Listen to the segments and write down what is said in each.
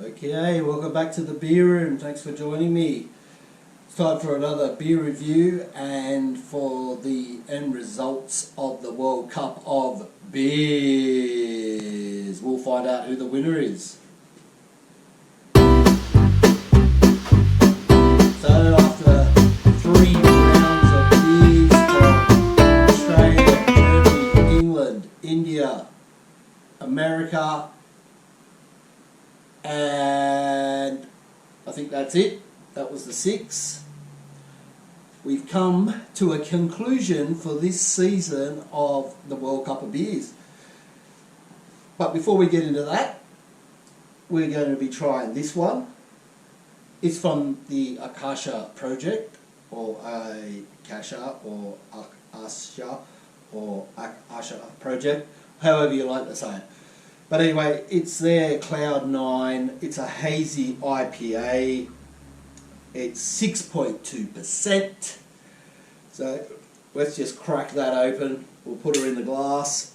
Okay, welcome back to the beer room. Thanks for joining me. It's time for another beer review and for the end results of the World Cup of Beers. We'll find out who the winner is. So after 3 rounds of beers from Australia, Germany, England, India, America, and I think that's it. That was the 6. We've come to a conclusion for this season of the World Cup of Beers. But before we get into that, we're going to be trying this one. It's from the AKASHA project, or AKASHA, or AKASHA, or AKASHA project, however you like to say it. But anyway, it's their Cloud 9. It's a hazy IPA. It's 6.2%. So let's just crack that open. We'll put her in the glass.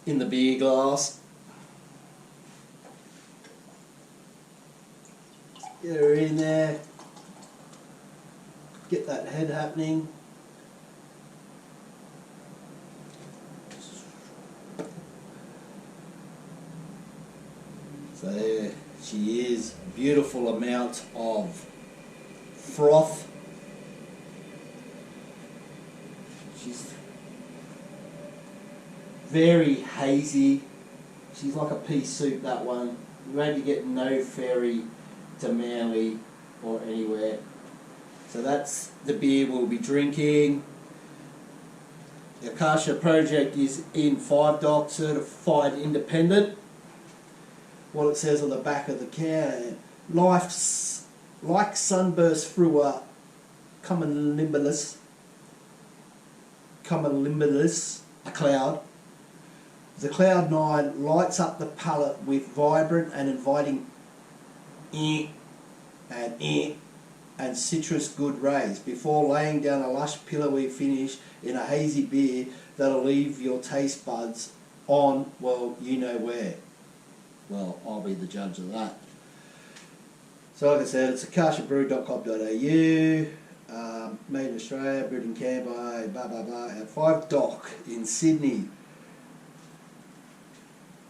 In the beer glass. Get her in there. Get that head happening. So there she is, beautiful amount of froth. She's very hazy. She's like a pea soup, that one. You won't be getting no ferry to Manly or anywhere. So that's the beer we'll be drinking. The AKASHA project is in 5 DOC, certified independent. What it says on the back of the can: life's like sunburst through a cumulonimbus, a cloud. The Cloud 9 lights up the palate with vibrant and inviting and citrus good rays before laying down a lush pillowy finish in a hazy beer that'll leave your taste buds on, well, you know where. Well, I'll be the judge of that. So like I said, it's akashabrew.com.au, made in Australia, brewed in Canberra, blah blah blah, at 5 DOC in Sydney.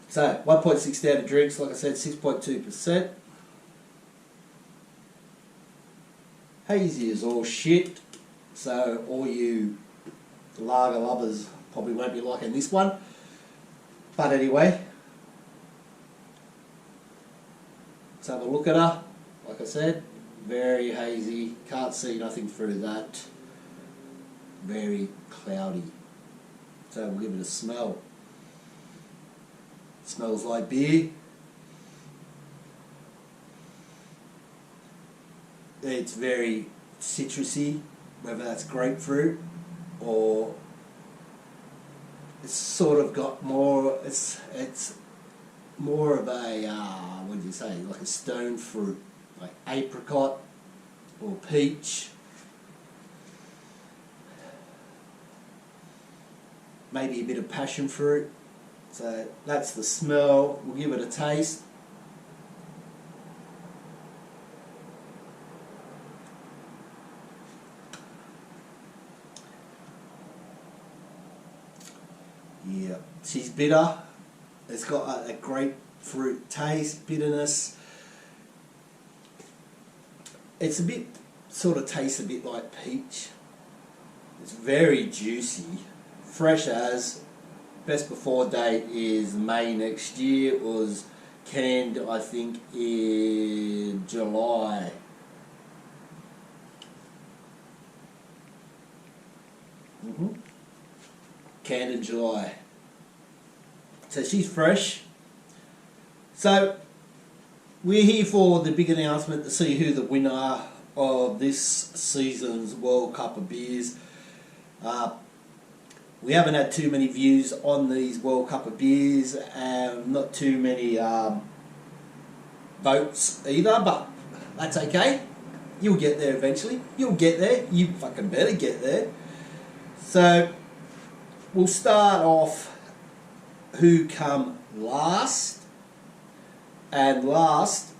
So 1.6 standard drinks, like I said, 6.2%. Hazy is all shit, so all you lager lovers probably won't be liking this one. But anyway, let's have a look at her. Like I said, very hazy, can't see nothing through that. Very cloudy. So we'll give it a smell. It smells like beer. It's very citrusy, whether that's grapefruit or it's sort of got more, it's more of a, what do you say, like a stone fruit, like apricot or peach. Maybe a bit of passion fruit. So that's the smell. We'll give it a taste. Yeah, she's bitter. It's got a grapefruit taste, bitterness. It's a bit, sort of tastes a bit like peach. It's very juicy, fresh as. Best before date is May next year. It was canned, I think, in July. Canned in July. So she's fresh. So we're here for the big announcement to see who the winner of this season's World Cup of Beers. We haven't had too many views on these World Cup of Beers, and not too many votes either, but that's okay. You'll get there eventually. You'll get there. You fucking better get there. So we'll start off who come last, and last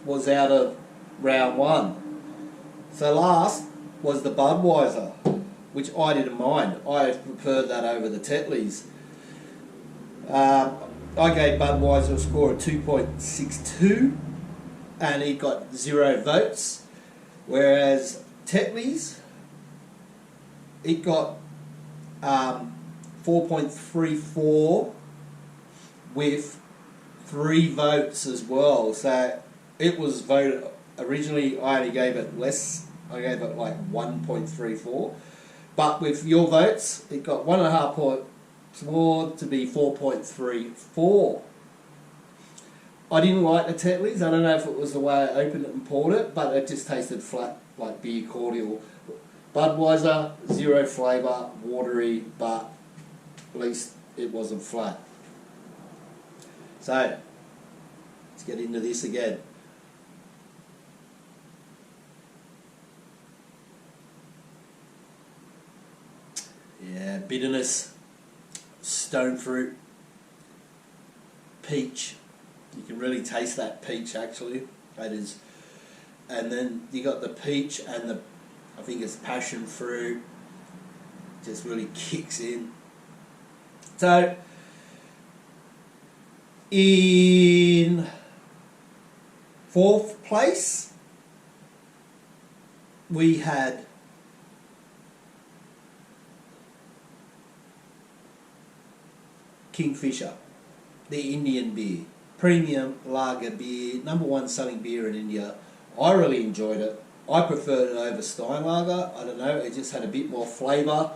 was out of round one. So last was the Budweiser, which I didn't mind. I preferred that over the Tetleys. I gave Budweiser a score of 2.62 and he got 0 votes, whereas Tetleys, it got 4.34 with 3 votes as well. So it was voted, originally I only gave it less, I gave it like 1.34, but with your votes it got 1.5 points more to be 4.34. I didn't like the Tetleys. I don't know if it was the way I opened it and poured it, but it just tasted flat like beer cordial. Budweiser, 0 flavour, watery, but at least it wasn't flat. So, let's get into this again. Yeah, bitterness, stone fruit, peach. You can really taste that peach actually. That is, and then you got the peach and the, I think it's passion fruit. Just really kicks in. So in 4th place we had Kingfisher, the Indian beer, premium lager beer, #1 selling beer in India. I really enjoyed it. I preferred it over Stein Lager. I don't know, it just had a bit more flavour.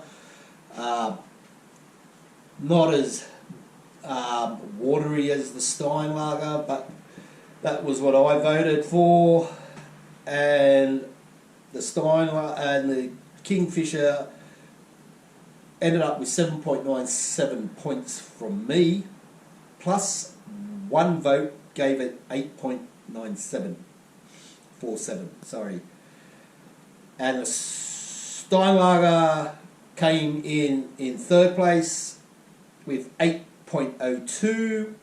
Not as watery as the Stein Lager, but that was what I voted for. And the Stein and the Kingfisher ended up with 7.97 points from me, plus 1 vote gave it 8.9747. Sorry. And the Steinlager came in 3rd place with 8.02,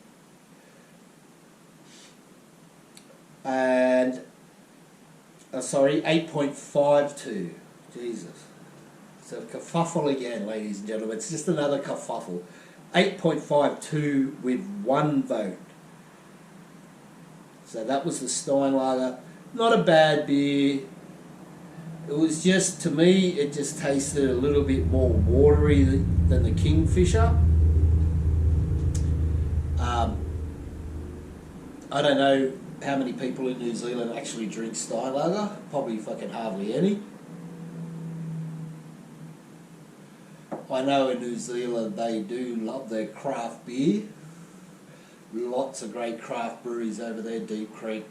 and 8.52. Jesus. So kerfuffle again, ladies and gentlemen. It's just another kerfuffle. 8.52 with 1 vote. So that was the Steinlager. Not a bad beer. It was just, to me, it just tasted a little bit more watery than the Kingfisher. I don't know how many people in New Zealand actually drink Steinlager. Probably fucking hardly any. I know in New Zealand they do love their craft beer. Lots of great craft breweries over there, Deep Creek,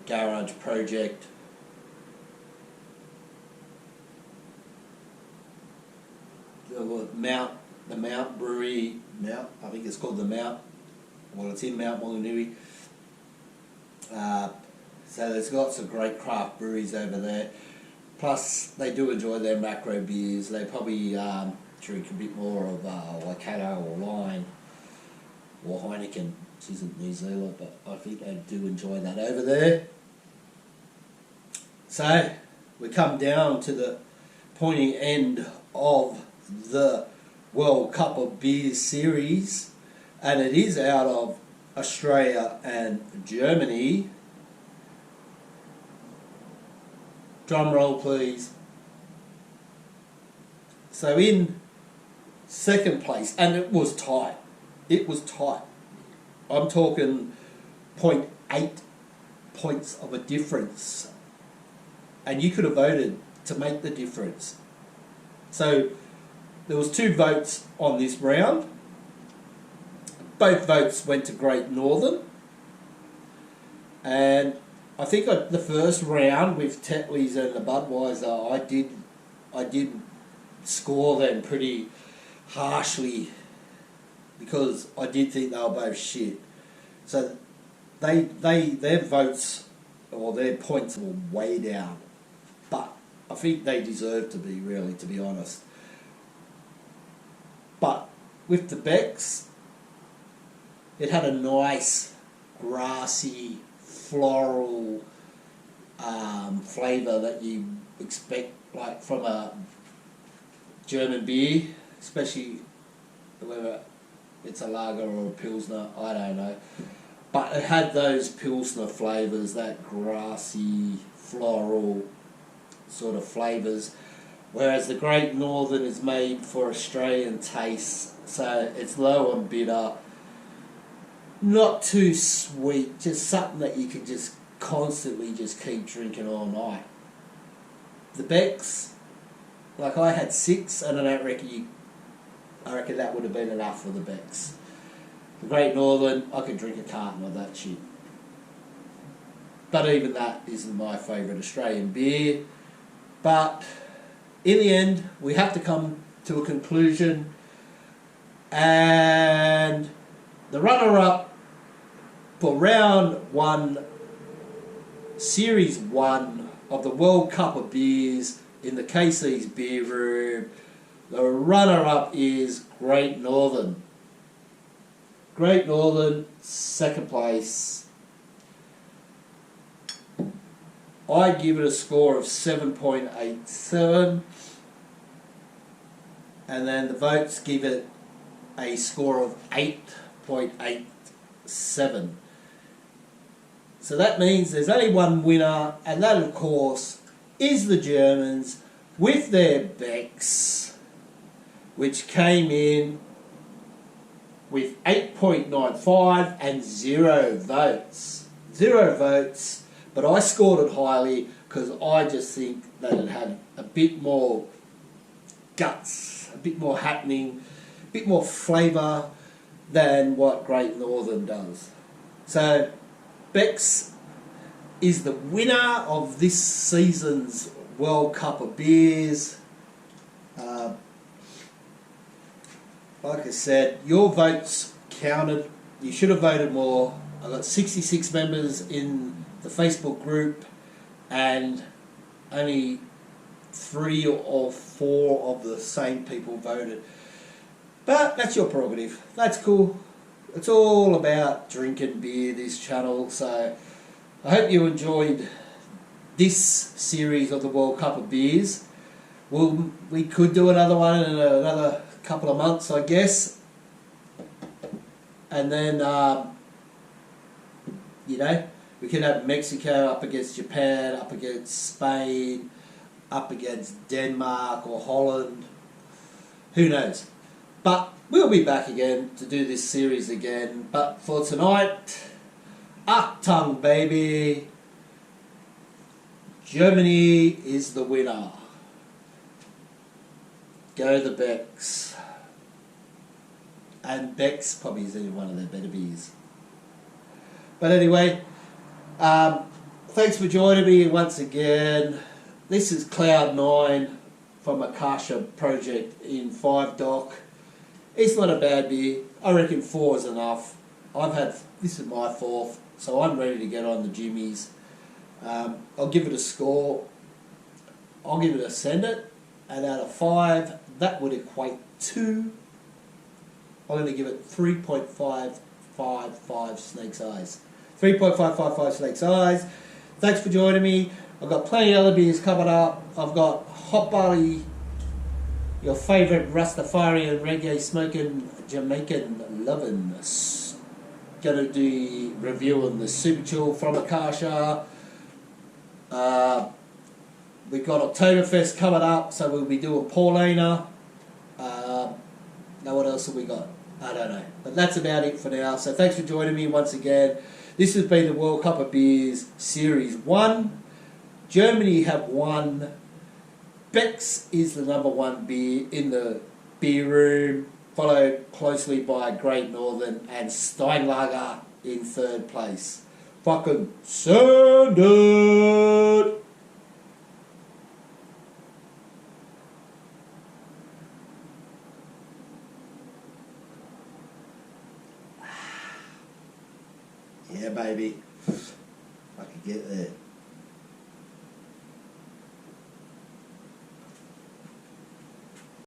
Garage Project, the Mount Brewery, I think it's called the Mount, well it's in Mount Maunganui. So there's lots of great craft breweries over there. Plus, they do enjoy their macro beers. They probably drink a bit more of Wcob or Line or Heineken, which isn't New Zealand, but I think they do enjoy that over there. So, we come down to the pointy end of the World Cup of Beer series, and it is out of Australia and Germany. Drum roll, please. So in 2nd place, and it was tight. It was tight. I'm talking 0.8 points of a difference. And you could have voted to make the difference. So there was 2 votes on this round. Both votes went to Great Northern. And I think the first round with Tetleys and the Budweiser, I did score them pretty harshly because I did think they were both shit. So their votes or their points were way down. But I think they deserve to be, really, to be honest. But with the Becks, it had a nice, grassy, floral flavour that you expect, like from a German beer, especially whether it's a lager or a pilsner, I don't know. But it had those pilsner flavours, that grassy, floral sort of flavours, whereas the Great Northern is made for Australian tastes, so it's low and bitter, not too sweet, just something that you can just constantly just keep drinking all night. The Becks, like I had 6, and I don't reckon I reckon that would have been enough for the Becks. The Great Northern, I could drink a carton of that shit. But even that isn't my favourite Australian beer. But in the end, we have to come to a conclusion. And the runner-up for round 1, Series 1 of the World Cup of Beers in the KC's Beer Room, the runner-up is Great Northern. Great Northern, second place. I give it a score of 7.87, and then the votes give it a score of 8.87. So that means there's only one winner, and that of course is the Germans with their Becks, which came in with 8.95 and 0 votes. 0 votes, but I scored it highly because I just think that it had a bit more guts, a bit more happening, a bit more flavour than what Great Northern does. So Becks is the winner of this season's World Cup of Beers. Like I said, your votes counted. You should have voted more. I got 66 members in the Facebook group, and only 3 or 4 of the same people voted. But that's your prerogative. That's cool. It's all about drinking beer, this channel. So I hope you enjoyed this series of the World Cup of Beers. We could do another one in another couple of months, I guess. And then, you know, we could have Mexico up against Japan, up against Spain, up against Denmark or Holland. Who knows? But we'll be back again to do this series again. But for tonight, Achtung, baby. Germany is the winner. Go the Becks. And Becks probably is one of their better beers. But anyway, thanks for joining me once again. This is Cloud9 from AKASHA project in 5 Dock. It's not a bad beer. I reckon 4 is enough. This is my 4th, so I'm ready to get on the jimmies. I'll give it a score. I'll give it a send it, and out of 5, that would equate to, I'm going to give it 3.555 snakes eyes. 3.555 snakes eyes. Thanks for joining me. I've got plenty of other beers coming up. I've got Hot Barley, your favourite Rastafarian reggae smoking Jamaican lovin'. Gonna do reviewing the Super Chill from AKASHA. We've got Oktoberfest coming up, so we'll be doing Paulina. Now what else have we got? I don't know. But that's about it for now. So thanks for joining me once again. This has been the World Cup of Beers Series 1. Germany have won. Becks is the #1 beer in the beer room, followed closely by Great Northern and Steinlager in 3rd place. Fucking send it! Yeah, baby. I could get there.